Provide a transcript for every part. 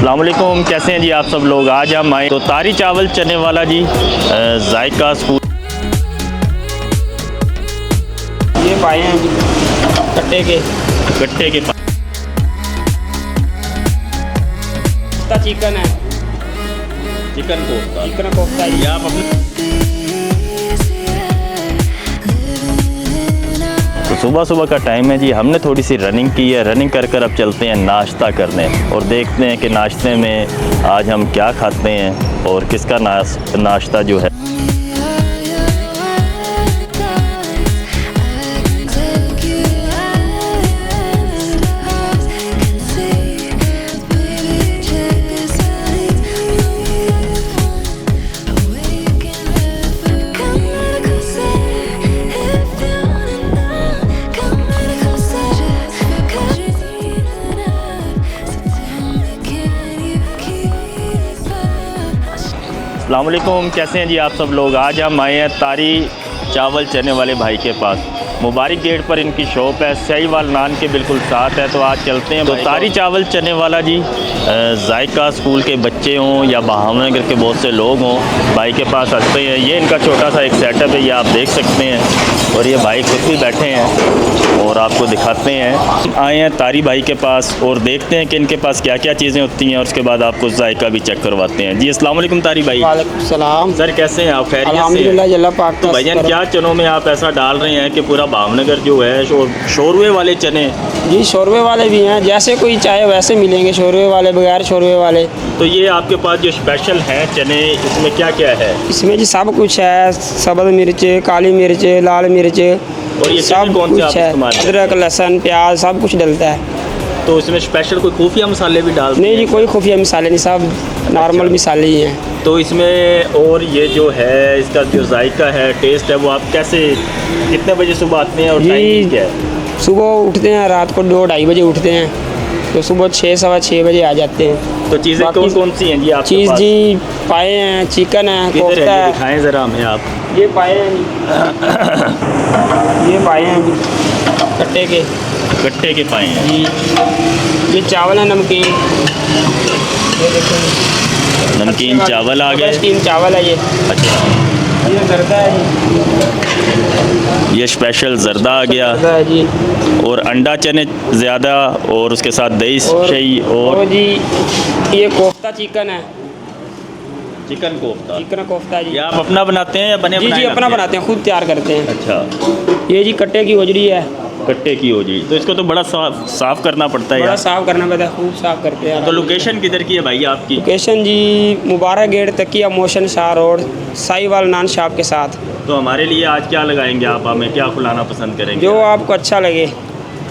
अस्सलाम वालेकुम, कैसे हैं जी आप सब लोग। आज हम आए तो तारी चावल चने वाला जी जायका स्कूल। ये पाए हैं जी कट्टे के चिकन है, चिकन कोफ्ता है। ये आप अपने तो सुबह सुबह का टाइम है जी, हमने थोड़ी सी रनिंग की है। रनिंग कर कर अब चलते हैं नाश्ता करने और देखते हैं कि नाश्ते में आज हम क्या खाते हैं और किसका नाश्ता जो है। अस्सलाम वालेकुम, कैसे हैं जी आप सब लोग। आज हम आए हैं तारी चावल चने वाले भाई के पास। मुबारक गेट पर इनकी शॉप है, सहीवाल नान के बिल्कुल साथ है। तो आज चलते हैं। तो तारी चावल चने वाला जी जायका स्कूल के बच्चे हों या बहावनगर के बहुत से लोग हों, भाई के पास आते हैं। ये इनका छोटा सा एक सेटअप है, ये आप देख सकते हैं। और ये भाई खुद भी बैठे हैं और आपको दिखाते हैं। आए हैं तारी भाई के पास और देखते हैं कि इनके पास क्या क्या चीज़ें होती हैं और उसके बाद आपको जायका भी चेक करवाते हैं जी। अस्सलाम वालेकुम तारी भाई। वालेकुम सलाम सर, कैसे हैं आप? खैरियत से? अल्हम्दुलिल्लाह अल्लाह पाक तो भाईजान क्या चनों में आप ऐसा डाल रहे हैं कि पूरा भावनगर जो है शोरवे वाले चने। जी शोरवे वाले भी हैं, जैसे कोई चाहे वैसे मिलेंगे, शोरवे वाले बगैर शोरवे वाले। तो ये आपके पास जो स्पेशल हैं चने, इसमें क्या क्या है? इसमें जी सब कुछ है, सब्ज़ मिर्च, काली मिर्च, लाल मिर्च, और ये सब कौन से आप कुछ है। इस्तेमाल करते हैं? अदरक, लहसुन, प्याज सब कुछ डलता है। तो इसमें स्पेशल कोई खुफिया मसाले भी डालते हैं? नहीं जी, कोई खुफिया मिसाले नहीं, सब नॉर्मल मिसाले ही हैं। तो इसमें और ये जो है इसका जो जायका है, टेस्ट है, वो आप कैसे कितने बजे सुबह आते हैं और टाइमिंग क्या है? सुबह उठते हैं, रात को 2-2:30 बजे उठते हैं, तो सुबह 6-6:15 बजे आ जाते हैं। तो चीज़ें कौन कौन सी हैं जी आपके चीज़ पास? जी पाए हैं, चिकन है, किधर कोफ्ता है? ये है। दिखाएं ज़रा हमें आप। ये पाए हैं ये पाए हैं जी कट्टे के पाए हैं जी। ये चावल है, नमकीन, ये देखो नमकीन चावल आ गए। स्टीम चावल है ये। अच्छा, ये जर्दा है जी, ये स्पेशल जर्दा आ गया जर्दा है जी। और अंडा चने ज़्यादा और उसके साथ दही शही और जी ये कोफ्ता चिकन है, चिकन कोफ्ता जी। ये आप अपना बनाते हैं या बने जी बनाए अपना रखते हैं? बनाते हैं, खुद तैयार करते हैं। अच्छा, ये जी कट्टे की होजरी है, कट्टे की हो जी। तो इसको तो बड़ा साफ करना पड़ता है बड़ा यार। साफ करना पड़ता है, खूब साफ करते हैं। तो लोकेशन किधर की है भाई आपकी? लोकेशन जी मुबारक गेट, तकिया मोशन, शाह रोड, साहिवाल नान शॉप के साथ। तो हमारे लिए आज क्या लगाएंगे आप? हमें क्या खिलाना पसंद करेंगे? जो आपको अच्छा लगे।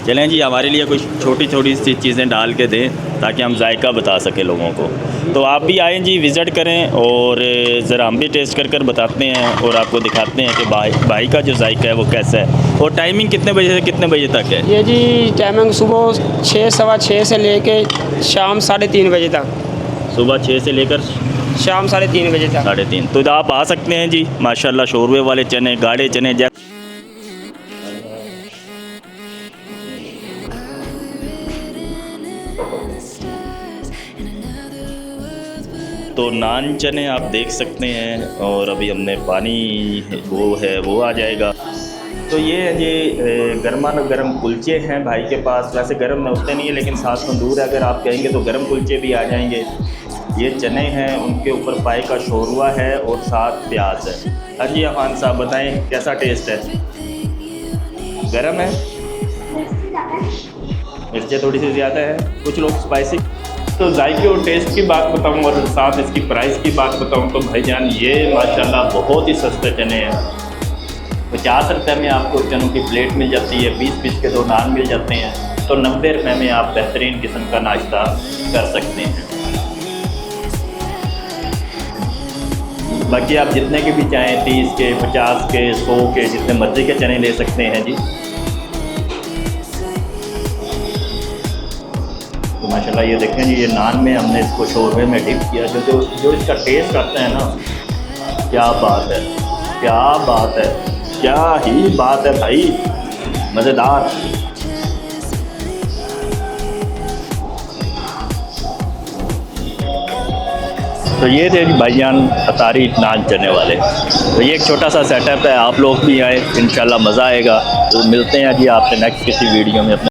चलें जी, हमारे लिए कुछ छोटी छोटी सी चीज़ें डाल के दें ताकि हम जायका बता सकें लोगों को। तो आप भी आएँ जी, विज़िट करें और ज़रा हम भी टेस्ट कर बताते हैं और आपको दिखाते हैं कि भाई का जो जायका है वो कैसा है। और टाइमिंग कितने बजे से कितने बजे तक है? ये जी टाइमिंग सुबह 6-6:15 से लेके शाम 3:30 बजे तक। सुबह 6 से लेकर शाम 3:30 बजे तक। 3:30। तो आप आ सकते हैं जी। माशाल्लाह शोरवे वाले चने, गाढ़े चने तो नान चने आप देख सकते हैं। और अभी हमने पानी वो आ जाएगा। तो ये गर्मा गर्म कुलचे हैं भाई के पास। वैसे गर्म में होते नहीं है लेकिन साथ तंदूर है, अगर आप कहेंगे तो गर्म कुलचे भी आ जाएंगे। ये चने हैं, उनके ऊपर पाए का शोरवा है और साथ प्याज है। हाँ जी अफान साहब बताएं कैसा टेस्ट है? गर्म है, मिर्चें थोड़ी सी ज़्यादा है, कुछ लोग स्पाइसी। तो जायके और टेस्ट की बात बताऊं और साथ इसकी प्राइस की बात बताऊं तो भाईजान ये माशाल्लाह बहुत ही सस्ते चने हैं। 50 रुपये में आपको चनों की प्लेट मिल जाती है, 20 पीस के 2 नान मिल जाते हैं। तो 90 रुपये में आप बेहतरीन किस्म का नाश्ता कर सकते हैं। बाकी आप जितने के भी चाहें, 30 के, 50 के, 100 के, जितने मर्जी के चने ले सकते हैं जी। तो माशाल्लाह ये देखें जी, ये नान में हमने इसको शोरवे में डिप किया। जो इसका टेस्ट आता है ना, क्या बात है, क्या बात है, क्या ही बात है भाई, मज़ेदार। तो ये थे जी भाईजान अतारी नान चने वाले। तो ये एक छोटा सा सेटअप है, आप लोग भी आए, इंशाल्लाह मज़ा आएगा। तो मिलते हैं जी आपसे नेक्स्ट किसी वीडियो में अपने